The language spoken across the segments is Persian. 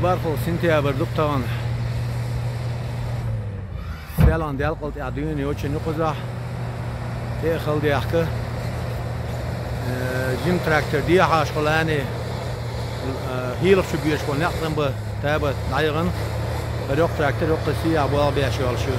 برخو سنتي بردقطان فعلا ديال قلت عدوين يوتش نقزة تأخل دي أحكي جيم تراكتر دي حاش قلاني هيلف شو بيش قل نقرن بتابة نعيغن بدوق تراكتر وقسي عبوال بيشوال شو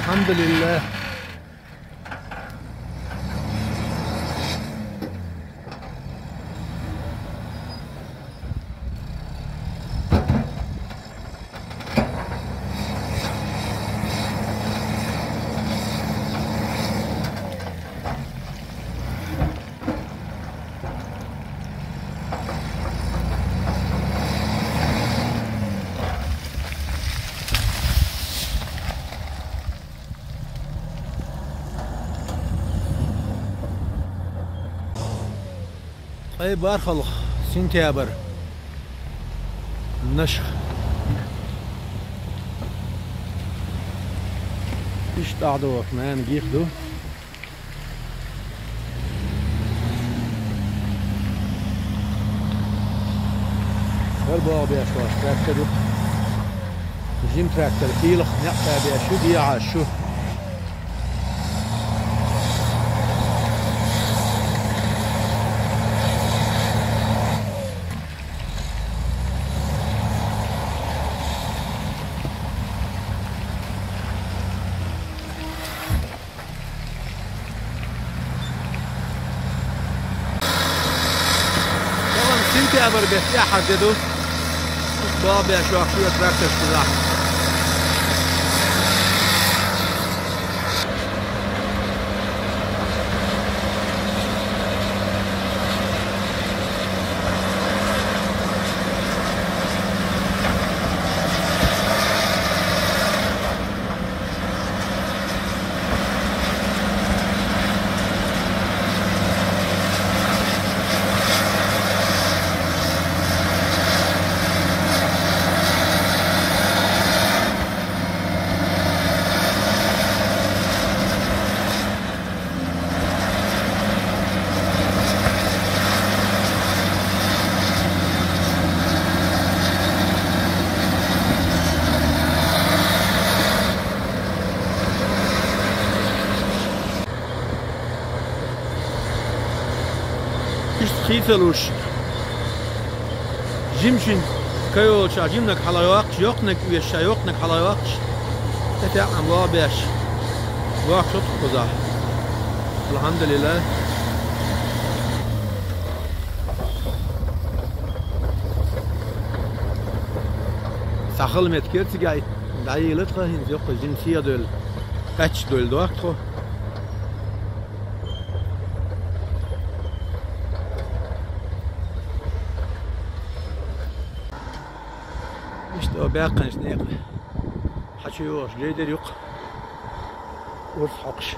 الحمد لله. طيب بارخل سنتيابر نشخ ايش تعدو كمان جيخدو والبابي اشواش تراكترو جيم تراكتر فيلخ نقطع بيشو دي عاشو أبر بيت أحد يدو بابي أشواق شوية تراكتر سلاح خيثلوش جيمشن كيوش عجيمنك حلاوقش يقنك ويشا يقنك حلاوقش تتعم وابيش واق شط قزح الحمد لله. ساخل متكرت جاي داي لتخه هنز يق جنسيه دول اتش دول دوقتو İşte o beğenmiş ne yapıyor? Haçıyor, lider yok. Urs hakş.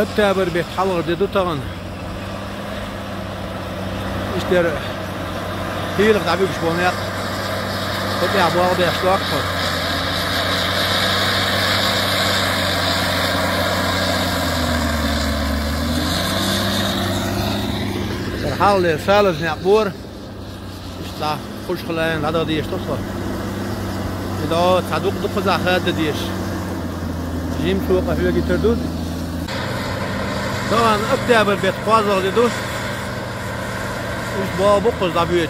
التابر بيتحلق ديدو طغن اشتر هيلق دعبيب شبونيق تبيع بواغ بيشتو أكثر الحال سالز نعبور اشتلا خوش خلاين هذا ديش تصفر إذا تصدق دقة زخات ديش جيم سوق فيه جيتردود طبعا اكتابر بيت قازر ديدوش وش بابو قز دابيوش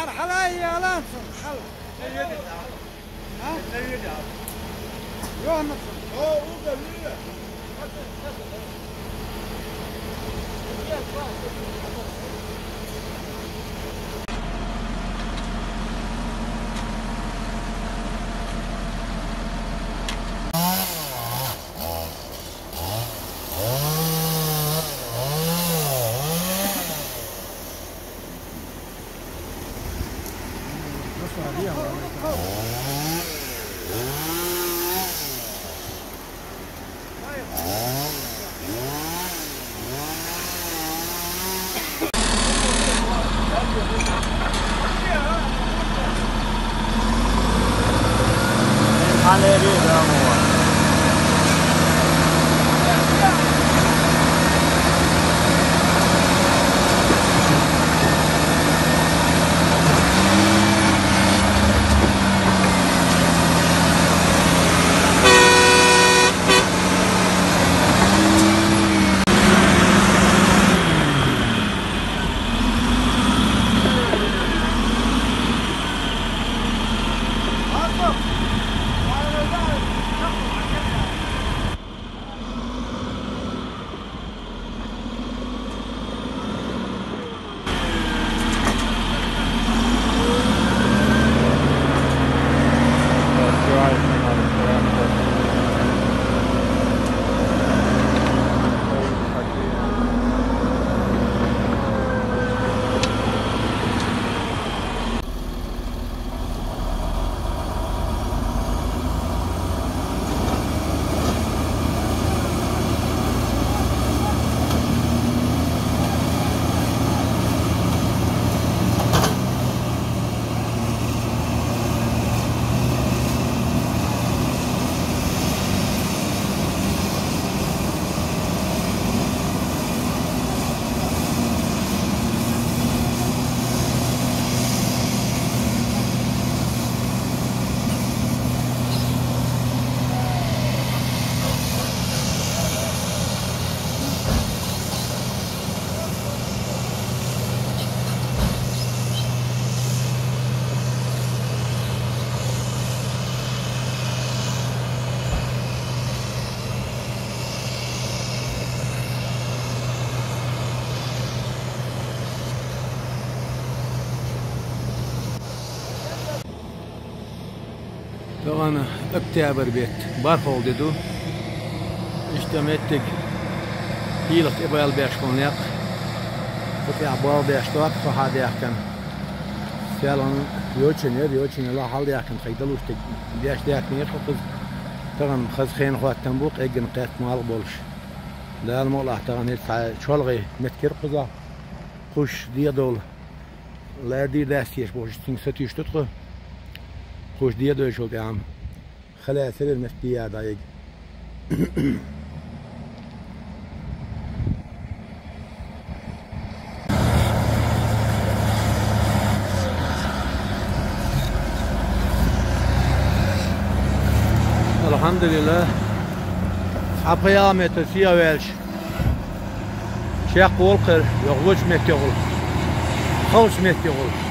حلاي يا لانسون خلا ها يوم طبعا اكتئاب البيت بارفول ديدو اجتمعتك هيلق ابال بيشكونيق فتي عبال بيشتوك فهذا يحكم فعلا يوتشن لا حال يحكم خيدلوش بيش يحكم يخطز طبعا خز خين خوات تنبوق اجن قيت مال بولش لا المولى طبعا يدفع شولغي متكر قزا خوش دي دول لا دي داستيش بوش تنستيش تدخل خوش دي دول شو كام خلا سر المفتية دايق الحمد لله أبغى تسيا ويلش شيخ والقر يغوش متيغل خوش متيغل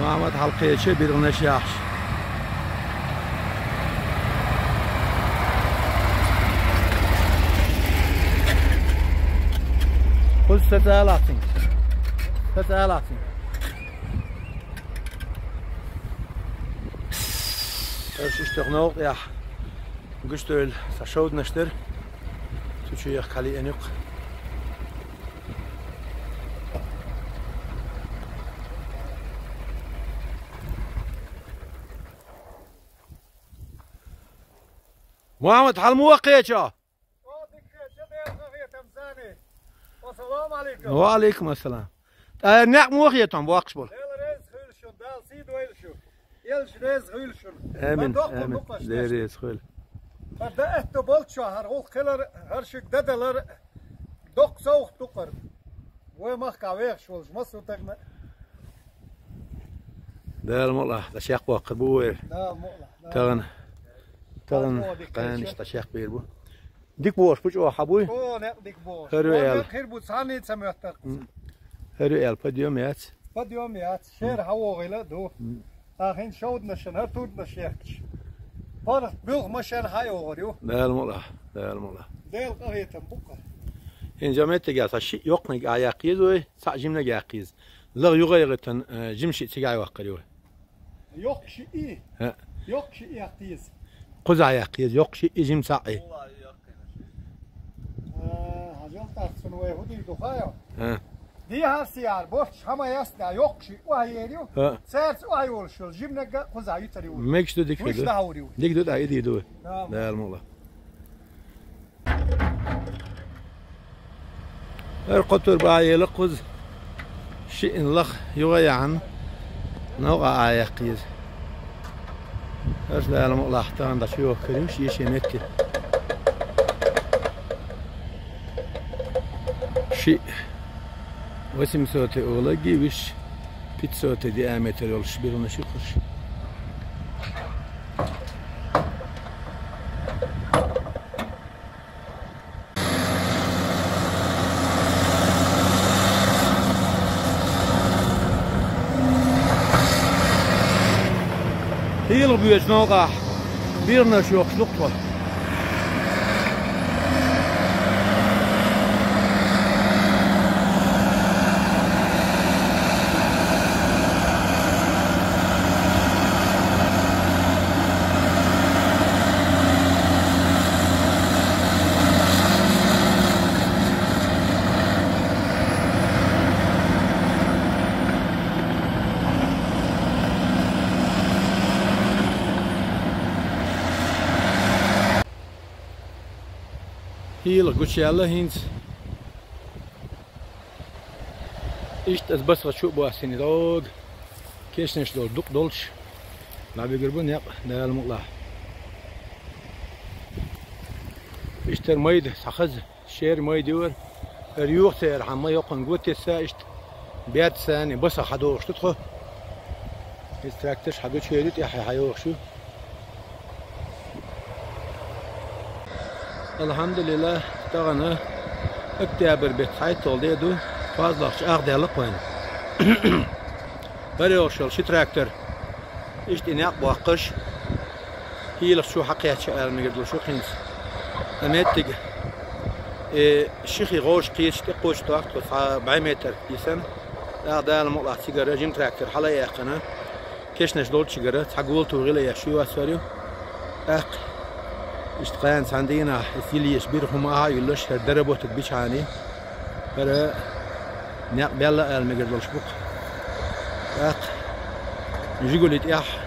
محمد حلقه چه بیرونش یخش خود ستالاتین ايش اشتغنوق يا Gustul schaut nester. Tu hier kali enuk. محمد حال موقعه. السلام عليكم. وعليكم السلام. نعم موقعتهم واقش بول. آمين آمين. ديريز خيل. فدأت بولت شهر هو خلر هرشك ددلر دق سوق دقر. وما كاوير شولش مصر تجمع. ده المولى ده شيخ واقر بوير. ده مولى. تغن قانش تشيخ بيربو. ديك بوش بوش حبوي. ديك بوش. هرو خير بوساني تسمعتك. هرو بديوم يات. بديوم يات شهر هوا غلا دو. آخرين شود نشن هر تود نشيكش. فرق بيوغ مشان هاي أوريو. ده المولى ده المولى. ده القرية تنبقى. إن جمعت جالس شيء يقنق عياقيز وي ساجمنا عياقيز. لا يغيرتن جمشي تجاي وقريوه. يقشي إيه. ها. يقشي إيه عقيز. قز عياقيز يقشي جم ساعي. هجوم تحسن ويهودي دخايا. ها. دي هالسيار بوش هما يسنا يقشي وهيريو. سيرس وهيولشل جمنا قز عيتريو. ماكش دو ديك وش دو. داوريو. ديك دو عيدي دو. ده المولى. القطر باعي لقز شيء لخ يغيعن نوع عياقيز. ايش ده المولى احترم ده شو كريم شيء متي. شيء واسم صوتي أولادي وش بيت صوتي دي أمتر يولش بيرونا شي خش هي اللي بيجنوقع بيرنا شو خلقته هي القشيالة هينز إيش بس شو بواسيني دود كيش نشدول دق دولش لا بيقربون يق ده المقلع إيش ترميد سخز شير مي دور ريوخ سير حما يقن قوت الساعة بيات ثاني بس حدوش تدخل استراكتش حاجات شيرت يا حيوخ شو الحمد لله تغنى اكتابر بتحيط طول دو فازلخش اخدي لقوين بريوشل شي تراكتر ايش تناق بوقش هي لشو حقيقة شقال مقدر شو خنس امتق الشيخي غوش قيش تقوش طاقت 4 متر يسن اخدي المقلع سيجارة جيم تراكتر حلا ياقنا كيشنش دول سيجارة تحقول توغيلة يشيو اسفاريو اق اشتغان ساندينا يسيلي يشبيرهم هاي يلش دربوت بيشاني فرا ناق بيلا المقدر شبوق اق يجيقول يتياح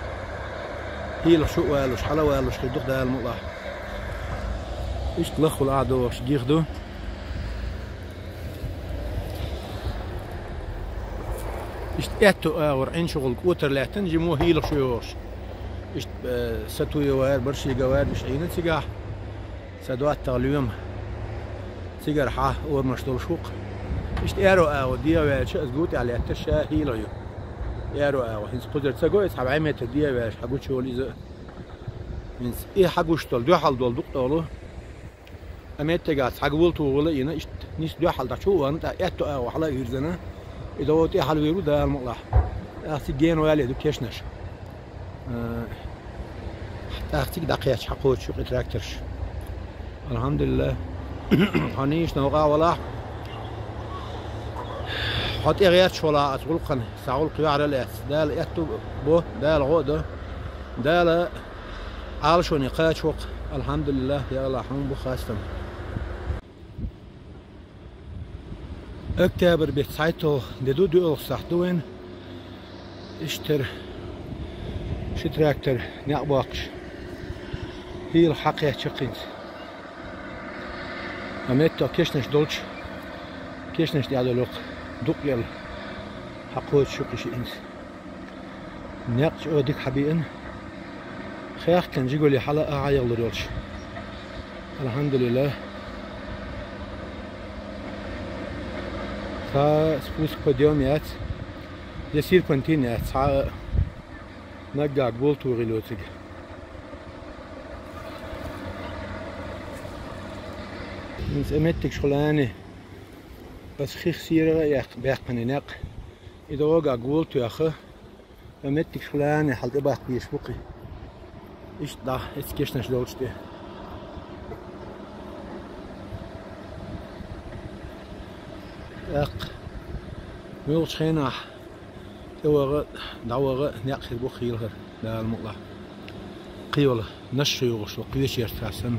هي لشو والوش حلا والوش خدوق ده المقلع ايش تلخوا القعدو وش جيخدو ايش تأتو ورعين شغل قوتر لا تنجي مو هي لشو يوش ايش ستوي وير برشي جوار مش عينة سجاح سدوات تغليوم سيجار حا اور مشتول شوق ايش تيارو او ديا ويش ازقوت على التشا هي ليو يارو او هنس قدر تسقو 7 متر ديا ويش حقوت شولي ز هنس ايه حقوش تول دو حال دول دقطولو اميت تجات حقولتو ولا ينا ايش نيس دو حال دشو انت اتو او حلا يرزنا اذا وتي حال ويرو ده المقلح اختي جين ويالي دو كيشنش حتى اختي دقيقة حقوت شو تراكترش الحمد لله هنيش نوقع ولا حط غيرش ولا اتقول قن ساقول قيار الاس دال اتو بو دال غودو دال عالشوني قاش وق الحمد لله يا الله حمد بخاستم اكتبر بيتسايتو دو صحتوين شتراكتر نعباقش هي الحقيقة تشقينت أميتو كيشنش دولش كيشنش ديالوق دوق يل حقوت شقيش إنس نقش أوديك حبيئن خياخ كان جيقول لي حلقة عايل رولش الحمد لله فسبوس قديوميات يصير كونتينيات ساعة نقع قبولت وغلوتك من سمتك شغلاني بس خيخ سيرة بيق بنيناق إذا وقع قبولت يا أخي أمتك شغلاني حلقة باق بيشبقي إيش دا إيش كيشنش دولش دي اق ميلش خينا دوغ دعوغ ناقي بو خيلها لا المطلع قيوله نشي وغش وقيش يرتاسم